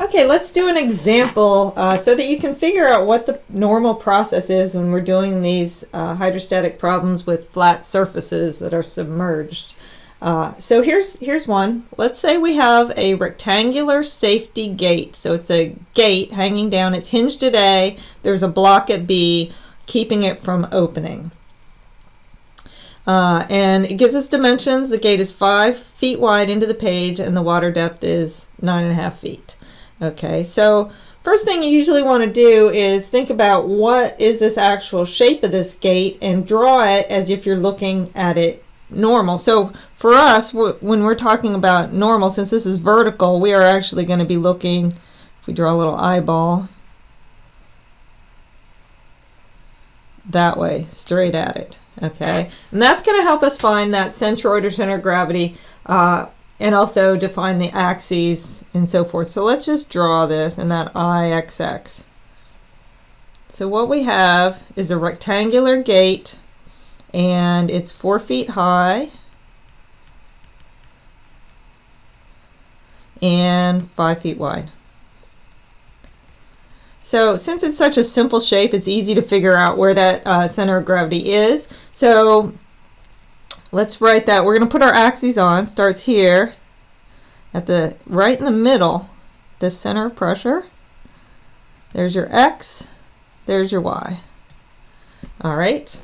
Okay, let's do an example so that you can figure out what the normal process is when we're doing these hydrostatic problems with flat surfaces that are submerged. So here's one. Let's say we have a rectangular safety gate. So it's a gate hanging down. It's hinged at A. There's a block at B keeping it from opening. And it gives us dimensions. The gate is 5 feet wide into the page and the water depth is 9.5 feet. Okay, so first thing you usually want to do is think about what is this actual shape of this gate and draw it as if you're looking at it normal. So for us, when we're talking about normal, since this is vertical, we are actually going to be looking, if we draw a little eyeball, that way, straight at it. Okay, and that's going to help us find that centroid or center of gravity and also define the axes and so forth. So let's just draw this and that IXX. So what we have is a rectangular gate and it's 4 feet high and 5 feet wide. So since it's such a simple shape, it's easy to figure out where that center of gravity is. So let's write that. We're going to put our axes on. Starts here at the right in the middle, the center of pressure. There's your X. There's your Y. All right.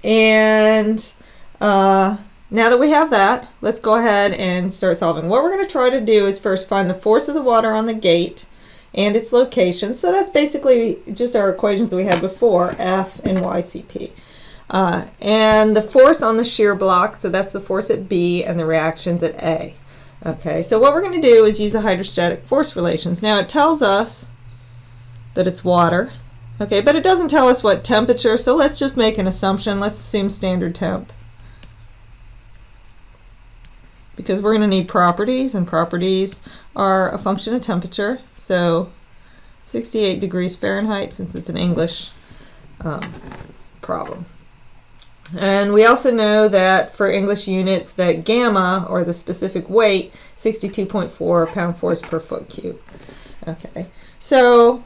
And now that we have that, let's go ahead and start solving. What we're going to try to do is first find the force of the water on the gate and its location. So that's basically just our equations that we had before, F and YCP. And the force on the shear block, so that's the force at B and the reactions at A. Okay, so what we're going to do is use the hydrostatic force relations. Now it tells us that it's water, okay, but it doesn't tell us what temperature, so let's just make an assumption. Let's assume standard temp, because we're going to need properties, and properties are a function of temperature. So 68 degrees Fahrenheit, since it's an English problem. And we also know that for English units that gamma, or the specific weight, 62.4 pound-force per foot cube. Okay, so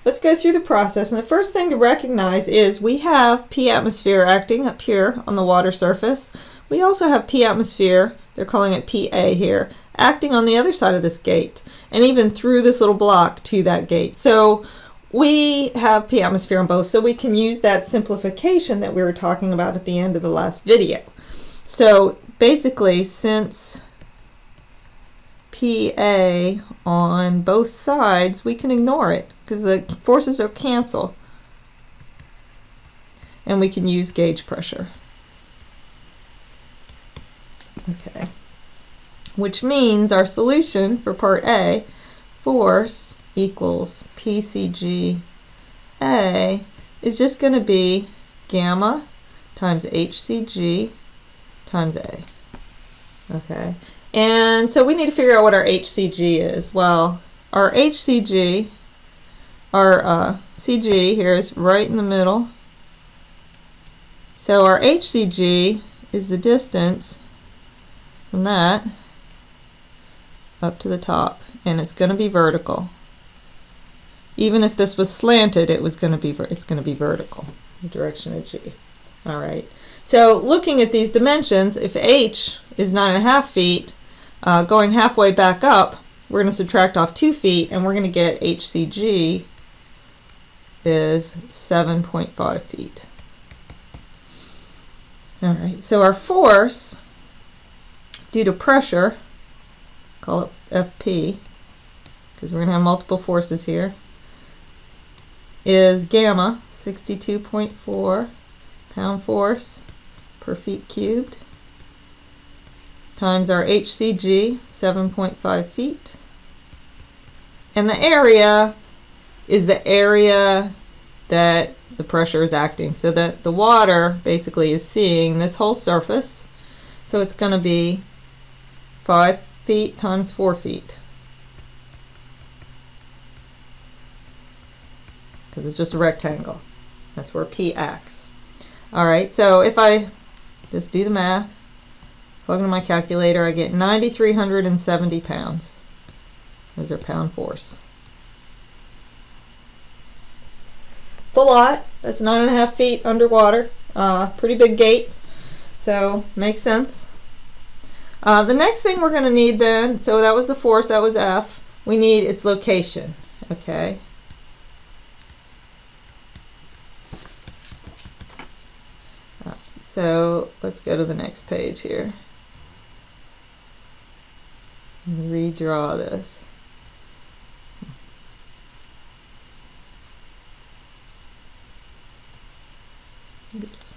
let's go through the process. And the first thing to recognize is we have P atmosphere acting up here on the water surface. We also have P atmosphere, they're calling it PA here, acting on the other side of this gate, and even through this little block to that gate. So we have P atmosphere on both, so we can use that simplification that we were talking about at the end of the last video. So basically, since PA on both sides, we can ignore it because the forces are cancel, and we can use gauge pressure. Okay, which means our solution for part A, force equals PCG A, is just going to be gamma times HCG times A. Okay, and so we need to figure out what our HCG is. Well, our HCG, our CG here is right in the middle. So our HCG is the distance from that up to the top, and it's going to be vertical. Even if this was slanted, it's going to be vertical, the direction of G. All right. So looking at these dimensions, if H is 9.5 feet, going halfway back up, we're going to subtract off 2 feet, and we're going to get HCG is 7.5 feet. All right. So our force due to pressure, call it FP, because we're going to have multiple forces here, is gamma, 62.4 pound force per feet cubed, times our HCG, 7.5 feet. And the area is the area that the pressure is acting. So that the water basically is seeing this whole surface. So it's going to be 5 feet times 4 feet. Because it's just a rectangle. That's where P acts. Alright, so if I just do the math, plug into my calculator, I get 9,370 pounds. Those are pound force. a lot. That's 9.5 feet underwater. Pretty big gate, so makes sense. The next thing we're going to need then, so that was the force, that was F. We need its location, okay? So let's go to the next page here and redraw this. Oops.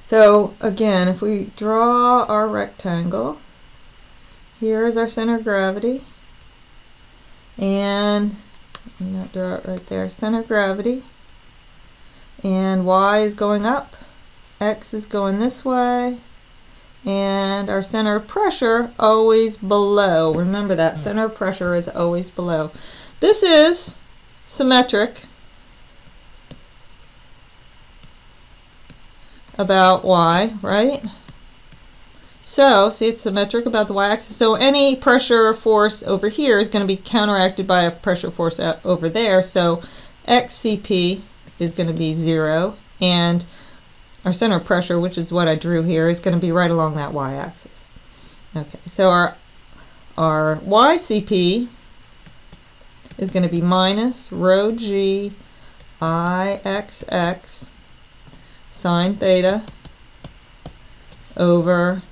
So again, if we draw our rectangle, here is our center of gravity, and let me not draw it right there, center of gravity, and y is going up, x is going this way, and our center of pressure always below. Remember that, center of pressure is always below. This is symmetric about y, right? So, see, it's symmetric about the y-axis, so any pressure or force over here is going to be counteracted by a pressure force over there, so xCp is going to be 0, and our center of pressure, which is what I drew here, is going to be right along that y-axis. Okay, so our yCp is going to be minus rho g Ixx sine theta over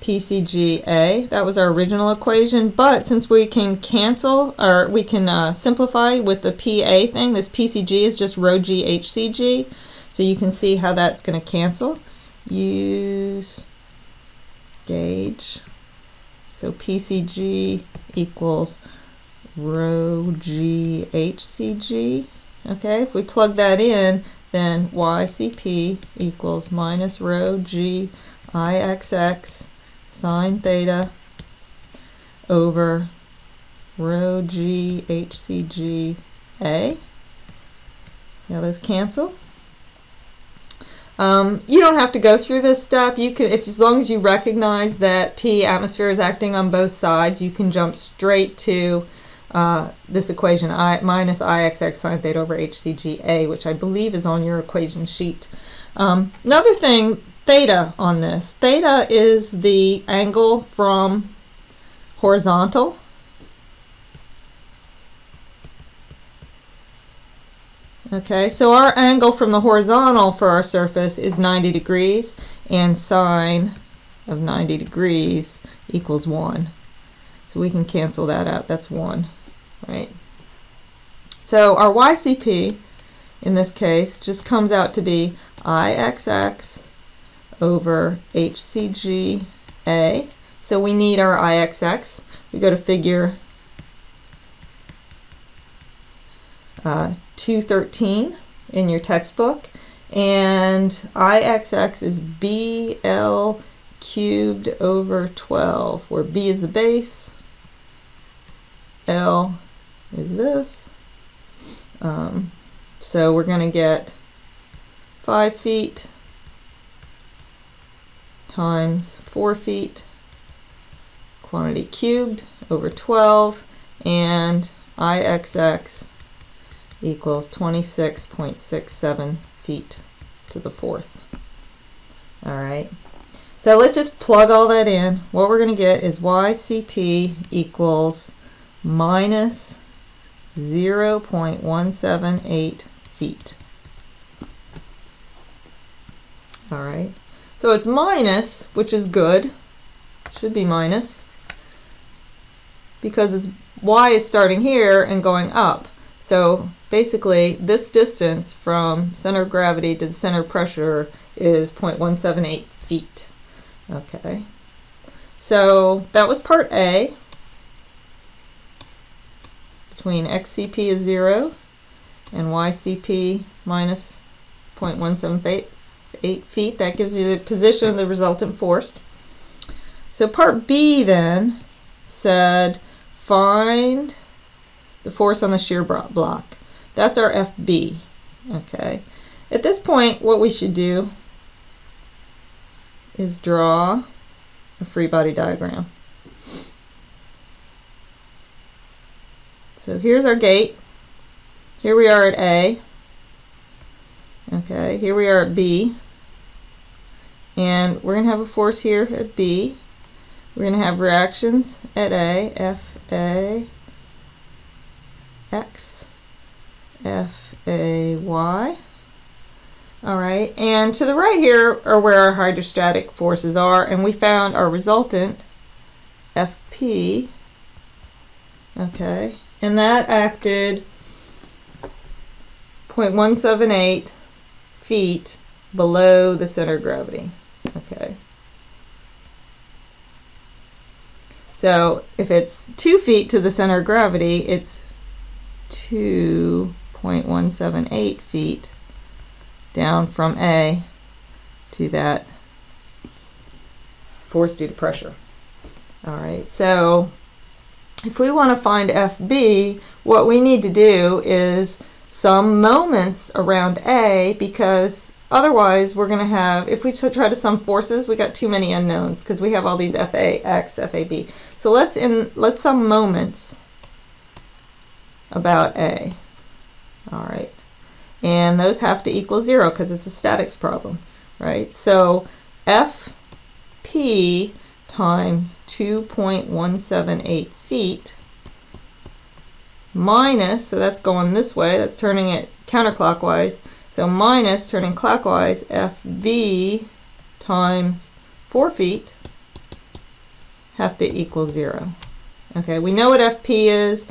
PCGA. That was our original equation, but since we can cancel, or we can simplify with the PA thing, this PCG is just rho g HCG, so you can see how that's going to cancel. Use gauge, so PCG equals rho g HCG. Okay, if we plug that in, then yCp equals minus rho g Ixx sine theta over rho g HCG A. Now those cancel. You don't have to go through this step. You can, as long as you recognize that P, atmosphere, is acting on both sides, you can jump straight to this equation, minus Ixx sine theta over HCGA, which I believe is on your equation sheet. Another thing, theta on this. Theta is the angle from horizontal. Okay, so our angle from the horizontal for our surface is 90 degrees, and sine of 90 degrees equals 1. So we can cancel that out. That's 1. Right? So our yCp in this case just comes out to be Ixx over HCGA. So we need our Ixx. We go to figure 213 in your textbook, and Ixx is BL cubed over 12, where B is the base, L is this. So we're going to get 5 feet times 4 feet, quantity cubed, over 12, and Ixx equals 26.67 feet to the 4th. Alright, so let's just plug all that in. What we're going to get is yCp equals minus 0.178 feet. Alright, so it's minus, which is good. Should be minus, because y is starting here and going up. So basically this distance from center of gravity to the center of pressure is 0.178 feet. Okay, so that was part A. Between xCp is 0 and yCp minus 0.178 feet. That gives you the position of the resultant force. So part B then said find the force on the shear block. That's our FB. Okay. At this point, what we should do is draw a free body diagram. So here's our gate. here we are at A. Okay, here we are at B. And we're going to have a force here at B. We're going to have reactions at A, FA, X, FAY. Alright, and to the right here are where our hydrostatic forces are, and we found our resultant, FP. Okay, and that acted 0.178 feet below the center of gravity. Okay. So if it's 2 feet to the center of gravity, it's 2.178 feet down from A to that force due to pressure. All right, so if we want to find FB, what we need to do is sum moments around A, because otherwise we're going to have, if we try to sum forces, we got too many unknowns because we have all these FAX, FAB. So let's sum moments about A. All right, and those have to equal 0 because it's a statics problem, right? So FP times 2.178 feet minus, so that's going this way, that's turning it counterclockwise, so minus turning clockwise, FB times 4 feet have to equal 0. Okay, we know what FP is.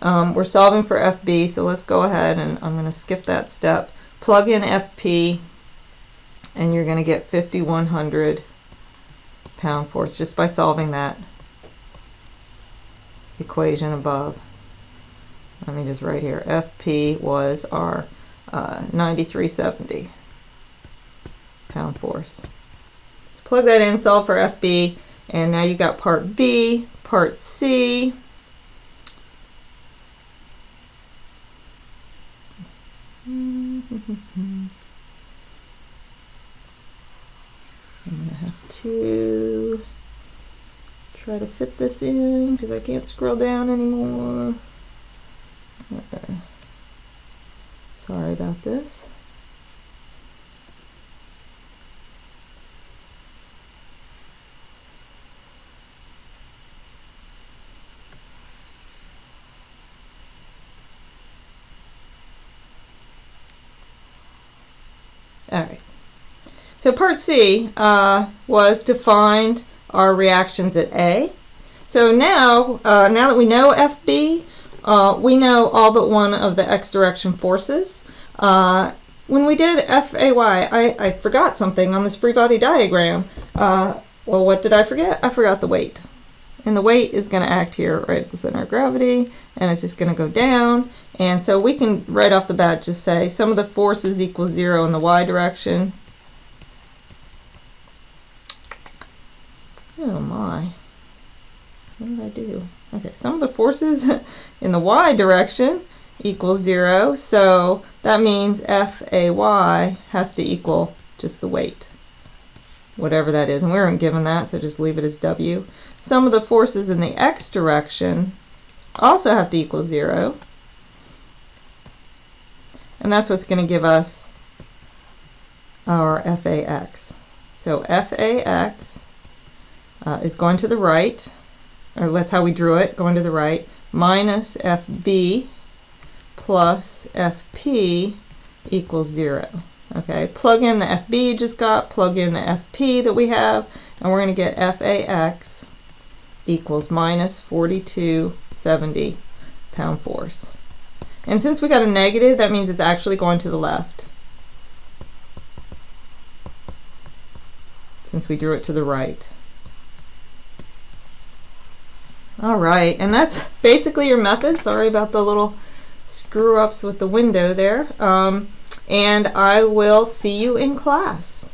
We're solving for FB, so let's go ahead and I'm going to skip that step. Plug in FP and you're going to get 5,100 pound force just by solving that equation above. Let me just write here. FP was our 9370 pound force. So plug that in, solve for FB, and now you got part B, part C. I'm going to have to try to fit this in because I can't scroll down anymore. Okay. Sorry about this. All right. So part C was to find our reactions at A. So now that we know FB, we know all but one of the x direction forces. When we did FAY, I forgot something on this free body diagram. Well, what did I forget? I forgot the weight. And the weight is going to act here right at the center of gravity, and it's just going to go down. And so we can right off the bat just say sum of the forces equals 0 in the y direction. Oh my, what did I do? Okay, sum of the forces in the y direction equals 0, so that means FAY has to equal just the weight, whatever that is, and we weren't given that, so just leave it as W. Sum of the forces in the x direction also have to equal 0, and that's what's going to give us our FAX. So FAX is going to the right, or that's how we drew it, going to the right, minus FB plus FP equals 0. Okay, plug in the FB you just got, plug in the FP that we have, and we're going to get FAX equals minus 4270 pound force. And since we got a negative, that means it's actually going to the left, since we drew it to the right. All right, and that's basically your method. Sorry about the little screw ups with the window there. And I will see you in class.